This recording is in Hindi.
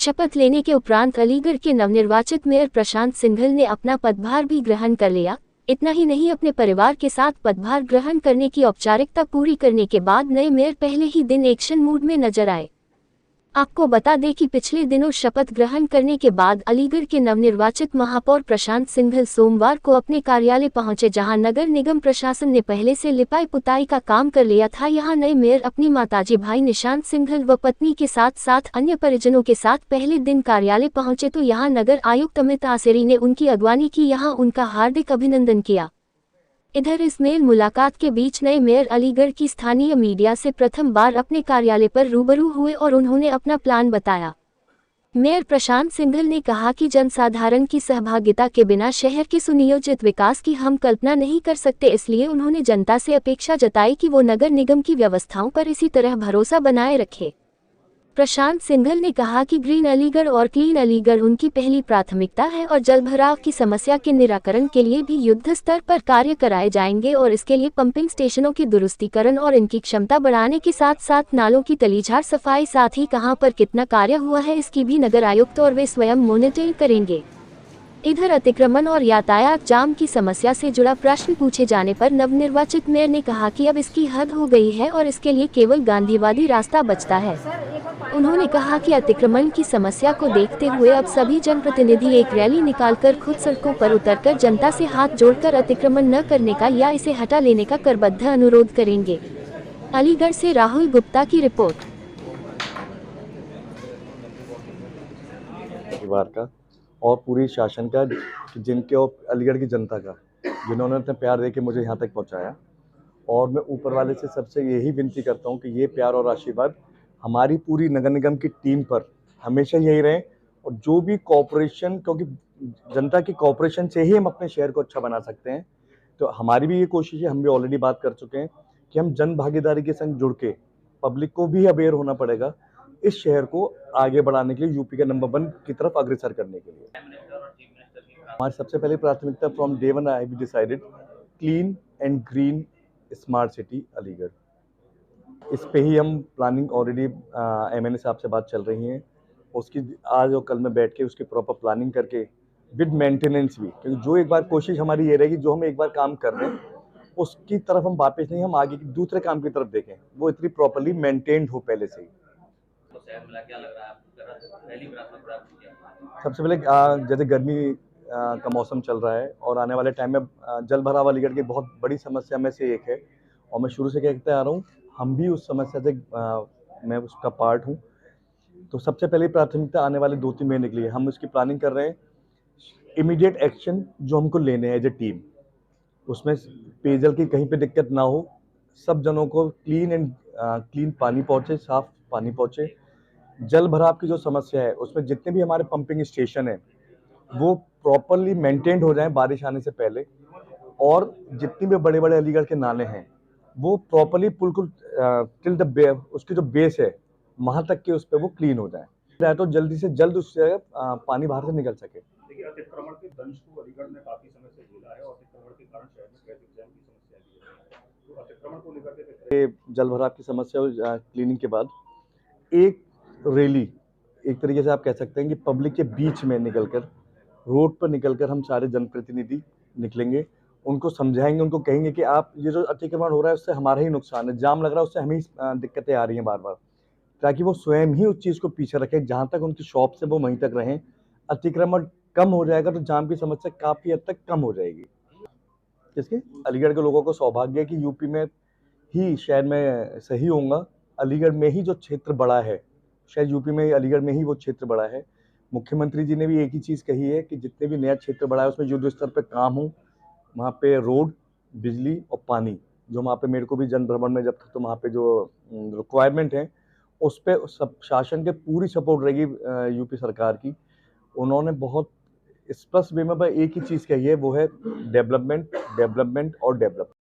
शपथ लेने के उपरांत अलीगढ़ के नवनिर्वाचित मेयर प्रशांत सिंघल ने अपना पदभार भी ग्रहण कर लिया। इतना ही नहीं, अपने परिवार के साथ पदभार ग्रहण करने की औपचारिकता पूरी करने के बाद नए मेयर पहले ही दिन एक्शन मूड में नजर आए। आपको बता दें कि पिछले दिनों शपथ ग्रहण करने के बाद अलीगढ़ के नवनिर्वाचित महापौर प्रशांत सिंघल सोमवार को अपने कार्यालय पहुंचे, जहां नगर निगम प्रशासन ने पहले से लिपाई पुताई का काम कर लिया था। यहां नए मेयर अपनी माताजी भाई निशांत सिंघल व पत्नी के साथ साथ अन्य परिजनों के साथ पहले दिन कार्यालय पहुंचे तो यहां नगर आयुक्त अमित आसेरी ने उनकी अगवानी की। यहां उनका हार्दिक अभिनंदन किया। इधर इस मेल मुलाकात के बीच नए मेयर अलीगढ़ की स्थानीय मीडिया से प्रथम बार अपने कार्यालय पर रूबरू हुए और उन्होंने अपना प्लान बताया। मेयर प्रशांत सिंघल ने कहा कि जनसाधारण की सहभागिता के बिना शहर के सुनियोजित विकास की हम कल्पना नहीं कर सकते, इसलिए उन्होंने जनता से अपेक्षा जताई कि वो नगर निगम की व्यवस्थाओं पर इसी तरह भरोसा बनाए रखे। प्रशांत सिंघल ने कहा कि ग्रीन अलीगढ़ और क्लीन अलीगढ़ उनकी पहली प्राथमिकता है और जलभराव की समस्या के निराकरण के लिए भी युद्ध स्तर पर कार्य कराए जाएंगे और इसके लिए पंपिंग स्टेशनों की दुरुस्तीकरण और इनकी क्षमता बढ़ाने के साथ साथ नालों की तलीझार सफाई, साथ ही कहां पर कितना कार्य हुआ है इसकी भी नगर आयुक्त और वे स्वयं मॉनिटरिंग करेंगे। इधर अतिक्रमण और यातायात जाम की समस्या से जुड़ा प्रश्न पूछे जाने पर नवनिर्वाचित मेयर ने कहा कि अब इसकी हद हो गई है और इसके लिए केवल गांधीवादी रास्ता बचता है। उन्होंने कहा कि अतिक्रमण की समस्या को देखते हुए अब सभी जनप्रतिनिधि एक रैली निकालकर खुद सड़कों पर उतरकर जनता से हाथ जोड़कर अतिक्रमण न करने का या इसे हटा लेने का करबद्ध अनुरोध करेंगे। अलीगढ़ से राहुल गुप्ता की रिपोर्ट। परिवार का और पूरी शासन का, जिनके और अलीगढ़ की जनता का, जिन्होंने इतना प्यार दे के मुझे यहाँ तक पहुँचाया, और मैं ऊपर वाले से सबसे यही विनती करता हूँ कि ये प्यार और आशीर्वाद हमारी पूरी नगर निगम की टीम पर हमेशा यही रहे। और जो भी कॉपरेशन, क्योंकि जनता की कॉपरेशन से ही हम अपने शहर को अच्छा बना सकते हैं, तो हमारी भी ये कोशिश है, हम भी ऑलरेडी बात कर चुके हैं कि हम जन भागीदारी के संग जुड़ के पब्लिक को भी अवेयर होना पड़ेगा इस शहर को आगे बढ़ाने के लिए, यूपी के नंबर 1 की तरफ अग्रसर करने के लिए। हमारी सबसे पहली प्राथमिकता from day one I have decided clean and green smart city Aligarh. इस पे ही हम प्लानिंग ऑलरेडी एमएनए साहब से बात चल रही है, उसकी आज और कल में बैठ के उसकी प्रॉपर प्लानिंग करके विद मेंटेनेंस भी, क्योंकि जो एक बार कोशिश हमारी ये रहेगी, जो हम एक बार काम कर रहे हैं उसकी तरफ हम वापस नहीं, हम आगे की दूसरे काम की तरफ देखें, वो इतनी प्रॉपरली मेंटेन्ड हो पहले से ही। सबसे पहले जैसे गर्मी का मौसम चल रहा है और आने वाले टाइम में जल भराव अलीगढ़ की बहुत बड़ी समस्या में से एक है, और मैं शुरू से कहते आ रहा हूँ, हम भी उस समस्या से मैं उसका पार्ट हूँ। तो सबसे पहले प्राथमिकता आने वाले 2-3 महीने के लिए हम उसकी प्लानिंग कर रहे हैं। इमीडिएट एक्शन जो हमको लेने हैं एज ए टीम, उसमें पेयजल की कहीं पे दिक्कत ना हो, सब जनों को क्लीन पानी पहुँचे, साफ पानी पहुँचे। जल भराव की जो समस्या है उसमें जितने भी हमारे पंपिंग स्टेशन है वो प्रॉपरली मेंटेन्ड हो जाए बारिश आने से पहले, और जितनी भी बड़े बड़े अलीगढ़ के नाले हैं वो प्रॉपरली बिल्कुल टिल द उसकी जो बेस है वहां तक के उस पर वो क्लीन हो जाए, तो जल्दी से जल्द उससे पानी बाहर से निकल सके। देखिए, अतिक्रमण के दंश को अलीगढ़ में काफी समय से झेला है और अतिक्रमण के कारण शहर में ट्रैफिक जैम की समस्या भी है। तो अतिक्रमण को लेकर के जल भराव की समस्या क्लीनिंग के बाद एक रैली, एक तरीके से आप कह सकते हैं कि पब्लिक के बीच में निकलकर, रोड पर निकलकर हम सारे जनप्रतिनिधि निकलेंगे, उनको समझाएंगे, उनको कहेंगे कि आप ये जो अतिक्रमण हो रहा है उससे हमारा ही नुकसान है, जाम लग रहा है उससे हमें दिक्कतें आ रही हैं बार बार, ताकि वो स्वयं ही उस चीज़ को पीछे रखें, जहाँ तक उनकी शॉप से वो वहीं तक रहें। अतिक्रमण कम हो जाएगा तो जाम की समस्या काफ़ी हद तक कम हो जाएगी। इसके अलीगढ़ के लोगों को सौभाग्य है कि यूपी में ही शायद मैं सही होऊंगा, अलीगढ़ में ही जो क्षेत्र बड़ा है, शायद यूपी में अलीगढ़ में ही वो क्षेत्र बड़ा है। मुख्यमंत्री जी ने भी एक ही चीज़ कही है कि जितने भी नया क्षेत्र बड़ा है उसमें युद्ध स्तर पर काम हो, वहाँ पे रोड, बिजली और पानी, जो वहाँ पे मेरे को भी जन भ्रमण में जब तक तो वहाँ पे जो रिक्वायरमेंट है उस पर सब शासन के पूरी सपोर्ट रहेगी यूपी सरकार की। उन्होंने बहुत स्पष्ट वे में एक ही चीज़ कही है, वो है डेवलपमेंट, डेवलपमेंट और डेवलपमेंट।